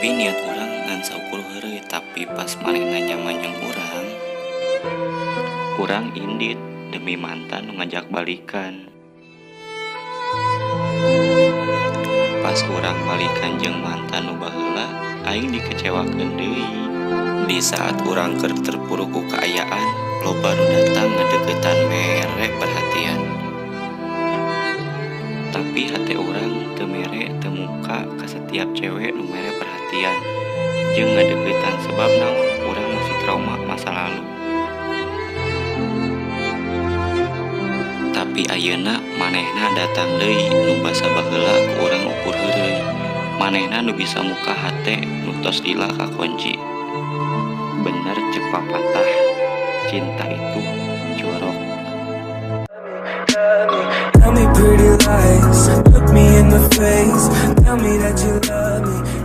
Tapi niat orang ngan saukur heureuy, tapi pas manehna nyaman urang indit demi mantan nu ngajak balikan. Pas urang balikan jeung mantan nu baheula, aing dikecewakeun deui. Di saat urang keur terpuruk ku kaayaan, loba nu datang ngadeukeutan mere perhatian. Tapi hate urang teu mere teu muka ka setiap cewek nu mere perhatian jeung ngadeukeutan, sebab naon urang masih trauma masa lalu. Tapi ayeuna manehna datang deui nu basa baheula ku urang ukur heureuy. Manehna nu bisa muka hate nu tos lila kakonci. Bener cek papatah, cinta itu jorok. Tell me pretty lies, look me in the face, tell me that you love me.